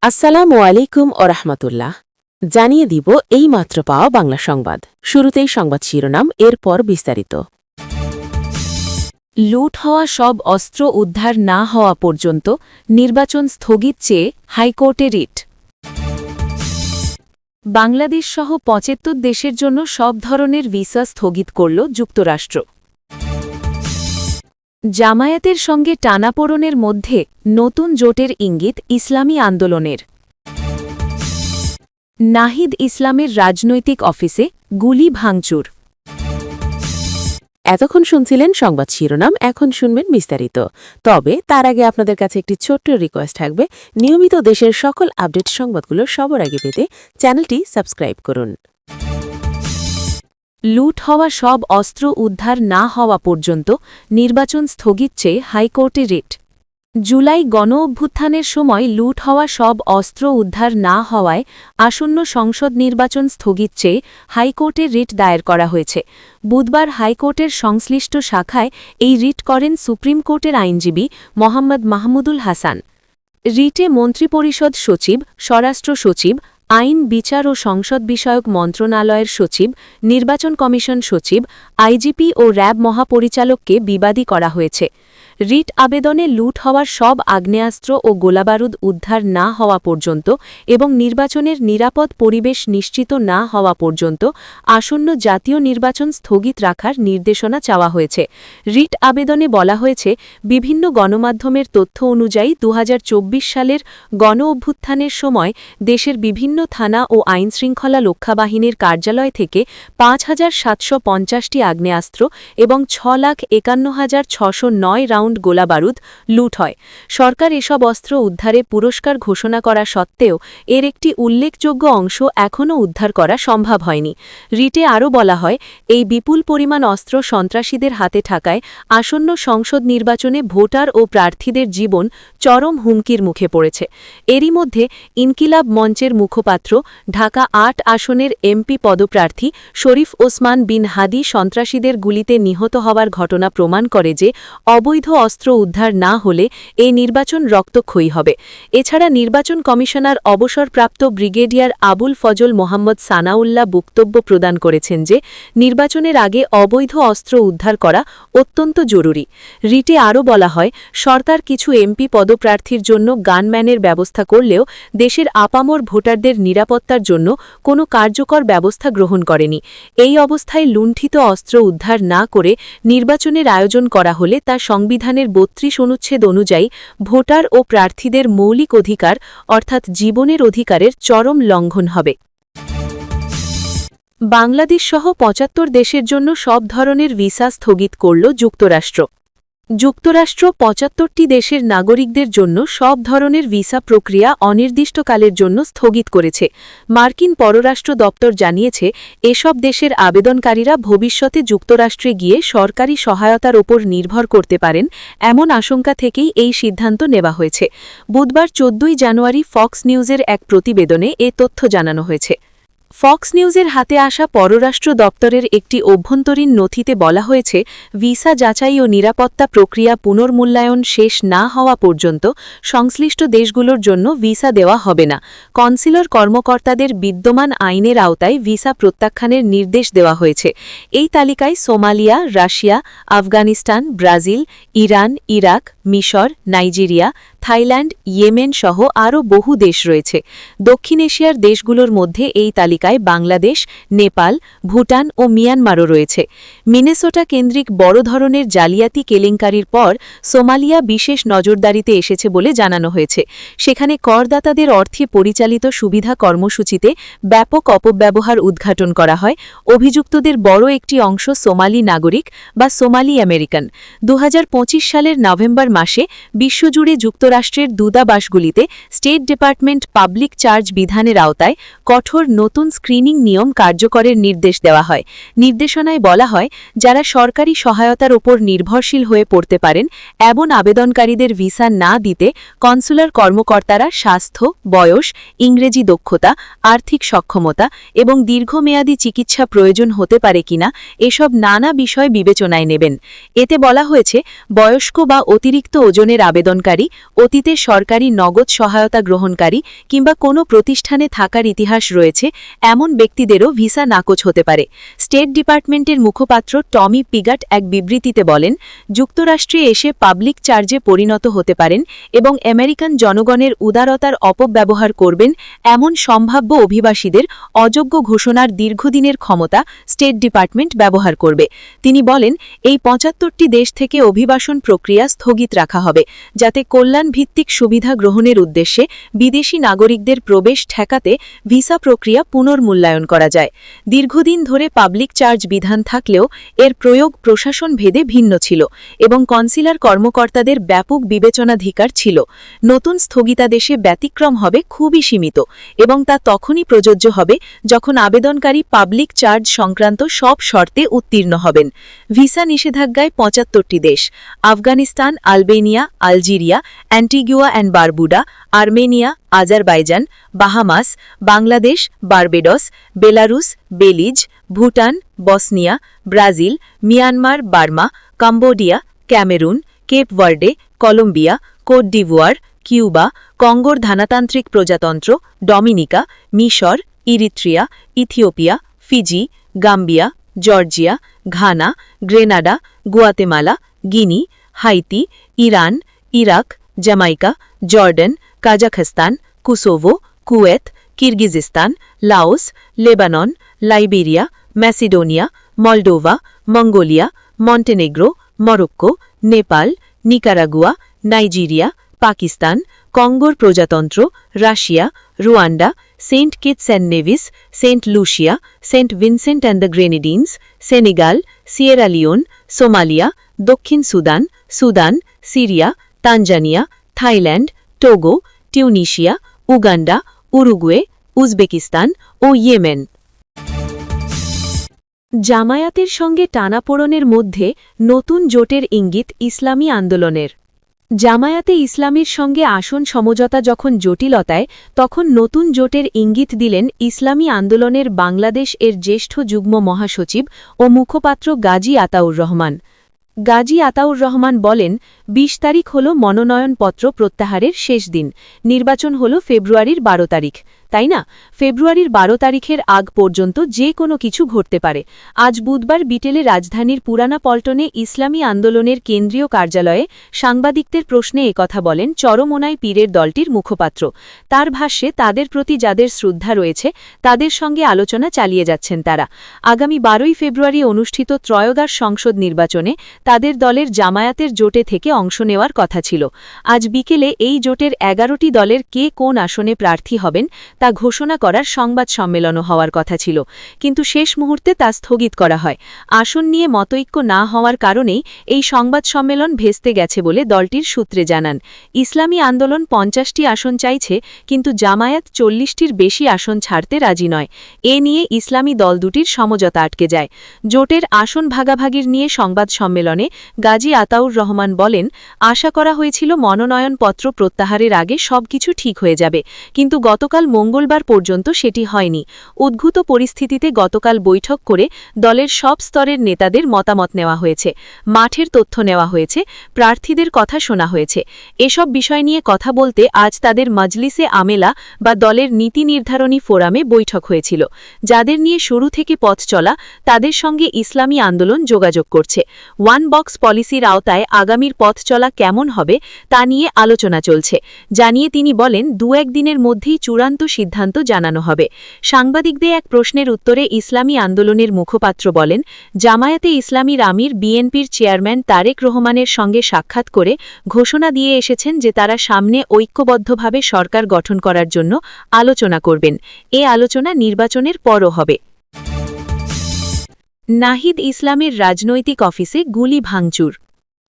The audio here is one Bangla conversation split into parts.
আসসালামু আলাইকুম ও রাহমাতুল্লাহ। জানিয়ে দিব এই মাত্র পাওয়া বাংলা সংবাদ। শুরুতেই সংবাদ শিরোনাম, এরপর বিস্তারিত। লুট হওয়া সব অস্ত্র উদ্ধার না হওয়া পর্যন্ত নির্বাচন স্থগিত চেয়ে হাইকোর্টে রিট। বাংলাদেশসহ ৭৫ দেশের জন্য সব ধরনের ভিসা স্থগিত করল যুক্তরাষ্ট্র। জামায়াতের সঙ্গে টানাপোড়েনের মধ্যে নতুন জোটের ইঙ্গিত ইসলামী আন্দোলনের। নাহিদ ইসলামের রাজনৈতিক অফিসে গুলি ভাঙচুর। এতক্ষণ শুনছিলেন সংবাদ শিরোনাম, এখন শুনবেন বিস্তারিত। তবে তার আগে আপনাদের কাছে একটি ছোট্ট রিকোয়েস্ট থাকবে, নিয়মিত দেশের সকল আপডেট সংবাদগুলো সবার আগে পেতে চ্যানেলটি সাবস্ক্রাইব করুন। লুট হওয়া সব অস্ত্র উদ্ধার না হওয়া পর্যন্ত নির্বাচন স্থগিত চেয়ে হাইকোর্টে রিট। জুলাই গণঅভ্যুত্থানের সময় লুট হওয়া সব অস্ত্র উদ্ধার না হওয়ায় আসন্ন সংসদ নির্বাচন স্থগিত চেয়ে হাইকোর্টে রিট দায়ের করা হয়েছে। বুধবার হাইকোর্টের সংশ্লিষ্ট শাখায় এই রিট করেন সুপ্রিম কোর্টের আইনজীবী মোহাম্মদ মাহমুদুল হাসান। রিটে মন্ত্রিপরিষদ সচিব, স্বরাষ্ট্র সচিব, আইন, বিচার ও সংসদ বিষয়ক মন্ত্রণালয়ের সচিব, নির্বাচন কমিশন সচিব, আইজিপি ও র্যাব মহাপরিচালককে বিবাদী করা হয়েছে। রিট আবেদনে লুট হওয়ার সব আগ্নেয়াস্ত্র ও গোলাবারুদ উদ্ধার না হওয়া পর্যন্ত এবং নির্বাচনের নিরাপদ পরিবেশ নিশ্চিত না হওয়া পর্যন্ত আসন্ন জাতীয় নির্বাচন স্থগিত রাখার নির্দেশনা চাওয়া হয়েছে। রিট আবেদনে বলা হয়েছে, বিভিন্ন গণমাধ্যমের তথ্য অনুযায়ী ২০২৪ সালের গণঅভ্যুত্থানের সময় দেশের বিভিন্ন থানা ও আইনশৃঙ্খলা রক্ষাবাহিনীর কার্যালয় থেকে ৫,৭৫০টি আগ্নেয়াস্ত্র এবং ৬,৫১,৬০৯ রাউন্ড গোলাবারুদ লুট হয়। সরকার এসব অস্ত্র উদ্ধারে পুরস্কার ঘোষণা করা সত্ত্বেও এর একটি উল্লেখযোগ্য অংশ এখনও উদ্ধার করা সম্ভব হয়নি। রিটে আরও বলা হয়, এই বিপুল পরিমাণ অস্ত্র সন্ত্রাসীদের হাতে থাকায় আসন্ন সংসদ নির্বাচনে ভোটার ও প্রার্থীদের জীবন চরম হুমকির মুখে পড়েছে। এরই মধ্যে ইনকিলাব মঞ্চের মুখপাত্র, ঢাকা ৮ আসনের এমপি পদপ্রার্থী শরীফ ওসমান বিন হাদি সন্ত্রাসীদের গুলিতে নিহত হওয়ার ঘটনা প্রমাণ করে যে অবৈধ অস্ত্র উদ্ধার না হলে এই নির্বাচন রক্তক্ষয়ী হবে। এছাড়া নির্বাচন কমিশনার অবসরপ্রাপ্ত ব্রিগেডিয়ার আবুল ফজল মোহাম্মদ সানাউল্লাহ বক্তব্য প্রদান করেছেন যে নির্বাচনের আগে অবৈধ অস্ত্র উদ্ধার করা অত্যন্ত জরুরি। রিটে আরও বলা হয়, সরকার কিছু এমপি পদপ্রার্থীর জন্য গানম্যানের ব্যবস্থা করলেও দেশের আপামর ভোটারদের নিরাপত্তার জন্য কোনো কার্যকর ব্যবস্থা গ্রহণ করেনি। এই অবস্থায় লুণ্ঠিত অস্ত্র উদ্ধার না করে নির্বাচনের আয়োজন করা হলে তা সংবিধানের ৩২ অনুচ্ছেদ অনুযায়ী ভোটার ও প্রার্থীদের মৌলিক অধিকার অর্থাৎ জীবনের অধিকারের চরম লঙ্ঘন হবে। বাংলাদেশসহ ৭৫ দেশের জন্য সব ধরনের ভিসা স্থগিত করল যুক্তরাষ্ট্র। যুক্তরাষ্ট্র ৭৫টি দেশের নাগরিকদের জন্য সব ধরনের ভিসা প্রক্রিয়া অনির্দিষ্টকালের জন্য স্থগিত করেছে। মার্কিন পররাষ্ট্র দপ্তর জানিয়েছে, এসব দেশের আবেদনকারীরা ভবিষ্যতে যুক্তরাষ্ট্রে গিয়ে সরকারি সহায়তার ওপর নির্ভর করতে পারেন, এমন আশঙ্কা থেকেই এই সিদ্ধান্ত নেওয়া হয়েছে। বুধবার ১৪ জানুয়ারি ফক্স নিউজের এক প্রতিবেদনে এ তথ্য জানানো হয়েছে। ফক্স নিউজের হাতে আসা পররাষ্ট্র দপ্তরের একটি অভ্যন্তরীণ নথিতে বলা হয়েছে, ভিসা যাচাই ও নিরাপত্তা প্রক্রিয়া পুনর্মূল্যায়ন শেষ না হওয়া পর্যন্ত সংশ্লিষ্ট দেশগুলোর জন্য ভিসা দেওয়া হবে না। কনসুলার কর্মকর্তাদের বিদ্যমান আইনের আওতায় ভিসা প্রত্যাখ্যানের নির্দেশ দেওয়া হয়েছে। এই তালিকায় Somalia, Russia, Afghanistan, Brazil, Iran, Iraq, মিশর, নাইজেরিয়া, থাইল্যান্ড, ইয়েমেন সহ আরও বহু দেশ রয়েছে। দক্ষিণ এশিয়ার দেশগুলোর মধ্যে এই তালিকায় বাংলাদেশ, নেপাল, ভুটান ও মিয়ানমারও রয়েছে। মিনেসোটা কেন্দ্রিক বড় ধরনের জালিয়াতি কেলেঙ্কারির পর সোমালিয়া বিশেষ নজরদারিতে এসেছে বলে জানানো হয়েছে। সেখানে করদাতাদের অর্থে পরিচালিত সুবিধা কর্মসূচিতে ব্যাপক অপব্যবহার উদ্ঘাটন করা হয়। অভিযুক্তদের বড় একটি অংশ সোমালি নাগরিক বা সোমালি আমেরিকান। ২০২৫ সালের নভেম্বর মাসে বিশ্বজুড়ে যুক্তরাষ্ট্রের দূতাবাসগুলিতে স্টেট ডিপার্টমেন্ট পাবলিক চার্জ বিধানের আওতায় কঠোর নতুন স্ক্রিনিং নিয়ম কার্যকরের নির্দেশ দেওয়া হয়। নির্দেশনায় বলা হয়, যারা সরকারি সহায়তার ওপর নির্ভরশীল হয়ে পড়তে পারেন এমন আবেদনকারীদের ভিসা না দিতে কনসুলার কর্মকর্তারা স্বাস্থ্য, বয়স, ইংরেজি দক্ষতা, আর্থিক সক্ষমতা এবং দীর্ঘমেয়াদী চিকিৎসা প্রয়োজন হতে পারে কিনা এসব নানা বিষয় বিবেচনায় নেবেন। এতে বলা হয়েছে, বয়স্ক বা অতিরিক্ত ওজনের আবেদনকারী, অতীতে সরকারি নগদ সহায়তা গ্রহণকারী কিংবা কোনো প্রতিষ্ঠানে থাকার ইতিহাস রয়েছে এমন ব্যক্তিদেরও ভিসা নাকচ হতে পারে। স্টেট ডিপার্টমেন্টের মুখপাত্র টমি পিগাট এক বিবৃতিতে বলেন, যুক্তরাষ্ট্রে এসে পাবলিক চার্জে পরিণত হতে পারেন এবং আমেরিকান জনগণের উদারতার অপব্যবহার করবেন এমন সম্ভাব্য অভিবাসীদের অযোগ্য ঘোষণার দীর্ঘদিনের ক্ষমতা স্টেট ডিপার্টমেন্ট ব্যবহার করবে। তিনি বলেন, এই ৭৫টি দেশ থেকে অভিবাসন প্রক্রিয়া স্থগিত রাখা হবে, যাতে কল্যাণভিত্তিক সুবিধা গ্রহণের উদ্দেশ্যে বিদেশি নাগরিকদের প্রবেশ ঠেকাতে ভিসা প্রক্রিয়া পুনর্মূল্যায়ন করা যায়। দীর্ঘদিন ধরে পাবলিক চার্জ বিধান থাকলেও এর প্রয়োগ প্রশাসন ভেদে ভিন্ন ছিল এবং কনসিলার কর্মকর্তাদের ব্যাপক বিবেচনাধিকার ছিল। নতুন স্থগিতাদেশে ব্যতিক্রম হবে খুবই সীমিত এবং তা তখনই প্রযোজ্য হবে যখন আবেদনকারী পাবলিক চার্জ সংক্রান্ত সব শর্তে উত্তীর্ণ হবেন। ভিসা নিষেধাজ্ঞায় ৭৫টি দেশ: Afghanistan, Albania, Algeria, Antigua and Barbuda, Armenia, Azerbaijan, Bahamas, Bangladesh, Barbados, Belarus, Belize, Bhutan, Bosnia, Brazil, Myanmar, Burma, Cambodia, Cameroon, Cape Verde, Colombia, Cote d'Ivoire, Cuba, কঙ্গোর ধানাতান্ত্রিক প্রজাতন্ত্র, ডমিনিকা, মিশর, Eritrea, Ethiopia, Fiji, Gambia, Georgia, Ghana, Grenada, Guatemala, Guinea, Haiti, Iran, Iraq, Jamaica, Jordan, Kazakhstan, Kosovo, Kuwait, Kyrgyzstan, Laos, Lebanon, Liberia, Macedonia, Moldova, Mongolia, Montenegro, Morocco, Nepal, Nicaragua, Nigeria, Pakistan, কঙ্গোর প্রজাতন্ত্র, Russia, Rwanda, Saint Kitts and Nevis, Saint Lucia, Saint Vincent and the Grenadines, Senegal, Sierra Leone, Somalia, দক্ষিণ Sudan, Sudan, Syria, Tanzania, Thailand, Togo, Tunisia, Uganda, Uruguay, Uzbekistan ও ইয়েমেন। জামায়াতের সঙ্গে টানাপোড়েনের মধ্যে নতুন জোটের ইঙ্গিত ইসলামী আন্দোলনের। জামায়াতে ইসলামীর সঙ্গে আসন সমঝোতা যখন জটিলতায়, তখন নতুন জোটের ইঙ্গিত দিলেন ইসলামী আন্দোলনের বাংলাদেশ এর জ্যেষ্ঠ যুগ্ম মহাসচিব ও মুখপাত্র গাজী আতাউর রহমান। গাজী আতাউর রহমান বলেন, ২০ তারিখ হল মনোনয়নপত্র প্রত্যাহারের শেষ দিন। নির্বাচন হল ফেব্রুয়ারির ১২ তারিখ, তাই না? ফেব্রুয়ারির ১২ তারিখের আগ পর্যন্ত যে কোনো কিছু ঘটতে পারে। আজ বুধবার বিকেলে রাজধানীর পুরানা পল্টনে ইসলামী আন্দোলনের কেন্দ্রীয় কার্যালয়ে সাংবাদিকদের প্রশ্নে একথা বলেন চরমোনাই পীরের দলটির মুখপাত্র। তার ভাষ্যে, তাদের প্রতি যাদের শ্রদ্ধা রয়েছে তাদের সঙ্গে আলোচনা চালিয়ে যাচ্ছেন তারা। আগামী ১২ই ফেব্রুয়ারি অনুষ্ঠিত ত্রয়োদশ সংসদ নির্বাচনে তাদের দলের জামায়াতের জোটে থেকে অংশ নেওয়ার কথা ছিল। আজ বিকেলে এই জোটের ১১টি দলের কে কোন আসনে প্রার্থী হবেন তা ঘোষণা করার সংবাদ সম্মেলনও হওয়ার কথা ছিল, কিন্তু শেষ মুহূর্তে তা স্থগিত করা হয়। আসন নিয়ে মতৈক্য না হওয়ার কারণেই এই সংবাদ সম্মেলন ভেস্তে গেছে বলে দলটির সূত্রে জানান। ইসলামী আন্দোলন ৫০টি আসন চাইছে, কিন্তু জামায়াত ৪০টির বেশি আসন ছাড়তে রাজি নয়। এ নিয়ে ইসলামী দল দুটির সমঝোতা আটকে যায়। জোটের আসন ভাগাভাগির নিয়ে সংবাদ সম্মেলনে গাজী আতাউর রহমান বলেন, আশা করা হয়েছিল মনোনয়নপত্র প্রত্যাহারের আগে সবকিছু ঠিক হয়ে যাবে, কিন্তু গতকাল মঙ্গলবার পর্যন্ত সেটি হয়নি। উদ্ভূত পরিস্থিতিতে গতকাল বৈঠক করে দলের সব স্তরের নেতাদের মতামত নেওয়া হয়েছে, মাঠের তথ্য নেওয়া হয়েছে, প্রার্থীদের কথা শোনা হয়েছে। এসব বিষয় নিয়ে কথা বলতে আজ তাদের মজলিসে আমেলা বা দলের নীতি নির্ধারণী ফোরামে বৈঠক হয়েছিল। যাদের নিয়ে শুরু থেকে পথ চলা, তাদের সঙ্গে ইসলামী আন্দোলন যোগাযোগ করছে। ওয়ান বক্স পলিসির আওতায় আগামীর পথ চলা কেমন হবে তা নিয়ে আলোচনা চলছে জানিয়ে তিনি বলেন, ২-১ দিনের মধ্যেই চূড়ান্ত সিদ্ধান্ত জানানো হবে। সাংবাদিকদের এক প্রশ্নের উত্তরে ইসলামী আন্দোলনের মুখপাত্র বলেন, জামায়াতে ইসলামীর আমির বিএনপির চেয়ারম্যান তারেক রহমানের সঙ্গে সাক্ষাৎ করে ঘোষণা দিয়ে এসেছেন যে তারা সামনে ঐক্যবদ্ধভাবে সরকার গঠন করার জন্য আলোচনা করবেন। এ আলোচনা নির্বাচনের পরও হবে। নাহিদ ইসলামের রাজনৈতিক অফিসে গুলি ভাঙচুর।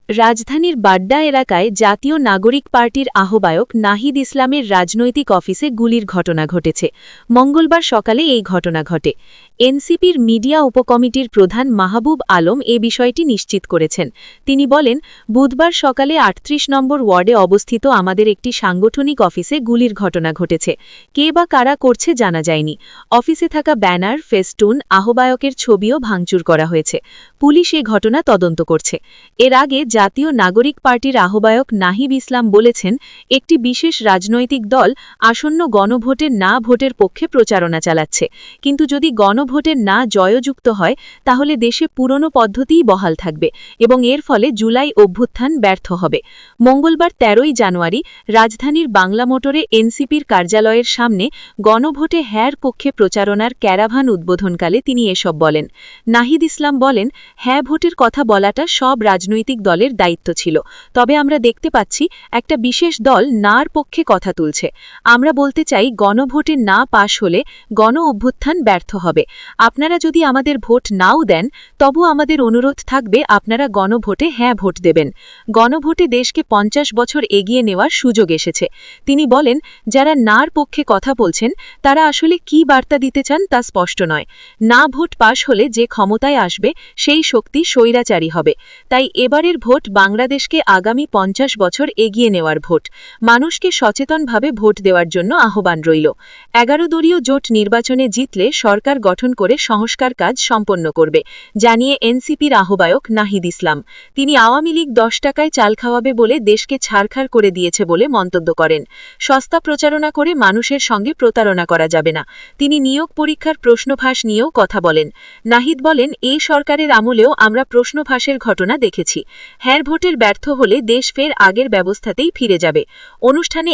রাজধানীর বাড্ডা এলাকায় জাতীয় নাগরিক পার্টির আহ্বায়ক নাহিদ ইসলামের রাজনৈতিক অফিসে গুলির ঘটনা ঘটেছে। মঙ্গলবার সকালে এই ঘটনা ঘটে। এনসিপির মিডিয়া উপকমিটির প্রধান মাহবুব আলম এ বিষয়টি নিশ্চিত করেছেন। তিনি বলেন, বুধবার সকালে ৩৮ নম্বর ওয়ার্ডে অবস্থিত আমাদের একটি সাংগঠনিক অফিসে গুলির ঘটনা ঘটেছে। কে বা কারা করছে জানা যায়নি। অফিসে থাকা ব্যানার, ফেস্টুন, আহ্বায়কের ছবিও ভাঙচুর করা হয়েছে। পুলিশ এ ঘটনা তদন্ত করছে। এর আগে জাতীয় নাগরিক পার্টির আহ্বায়ক নাহিদ ইসলাম বলেছেন, একটি বিশেষ রাজনৈতিক দল আসন্ন গণভোটের না ভোটের পক্ষে প্রচারণা চালাচ্ছে, কিন্তু যদি গণভোটের না জয়যুক্ত হয় তাহলে দেশে পুরনো পদ্ধতিই বহাল থাকবে এবং এর ফলে জুলাই অভ্যুত্থান ব্যর্থ হবে। মঙ্গলবার ১৩ই জানুয়ারি রাজধানীর বাংলা মোটরে এনসিপির কার্যালয়ের সামনে গণভোটে হ্যাঁর পক্ষে প্রচারণার ক্যারাভান উদ্বোধনকালে তিনি এসব বলেন। নাহিদ ইসলাম বলেন, হ্যাঁ ভোটের কথা বলাটা সব রাজনৈতিক দলের দায়িত্ব ছিল, তবে আমরা দেখতে পাচ্ছি একটা বিশেষ দল নার পক্ষে কথা তুলছে। আমরা বলতে চাই, গণভোটে না পাশ হলে গণ অভ্যুত্থান ব্যর্থ হবে। আপনারা যদি আমাদের ভোট নাও দেন, তবু আমাদের অনুরোধ থাকবে আপনারা গণভোটে হ্যাঁ ভোট দেবেন। গণভোটে দেশকে ৫০ বছর এগিয়ে নেওয়ার সুযোগ এসেছে। তিনি বলেন, যারা নার পক্ষে কথা বলছেন তারা আসলে কি বার্তা দিতে চান তা স্পষ্ট নয়। না ভোট পাশ হলে যে ক্ষমতায় আসবে সেই শক্তি স্বৈরাচারী হবে। তাই এবারের ভোট বাংলাদেশকে আগামী ৫০ বছর এগিয়ে নেওয়ার ভোট। মানুষকে সচেতনভাবে ভোট দেওয়ার জন্য আহ্বান রইল। ১১ দলীয় জোট নির্বাচনে জিতলে সরকার গঠন করে সংস্কার কাজ সম্পন্ন করবে, জানিয়ে এনসিপির আহ্বায়ক নাহিদ ইসলাম। তিনি আওয়ামী লীগ ১০ টাকায় চাল খাওয়াবে বলে দেশকে ছারখার করে দিয়েছে বলে মন্তব্য করেন। সস্তা প্রচারণা করে মানুষের সঙ্গে প্রতারণা করা যাবে না। তিনি নিয়োগ পরীক্ষার প্রশ্নফাঁস নিয়েও কথা বলেন। নাহিদ বলেন, এই সরকারের আমলেও আমরা প্রশ্নফাঁসের ঘটনা দেখেছি। হ্যাঁ ভোটের ব্যর্থ হলে দেশ ফের আগের ব্যবস্থাতেই ফিরে যাবে। অনুষ্ঠানে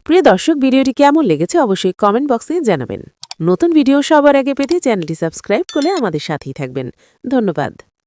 প্রিয় দর্শক, ভিডিওটি কেমন লেগেছে অবশ্যই কমেন্ট বক্সে জানাবেন। নতুন ভিডিও সবার আগে পেতে চ্যানেলটি সাবস্ক্রাইব করে আমাদের সাথেই থাকবেন। ধন্যবাদ।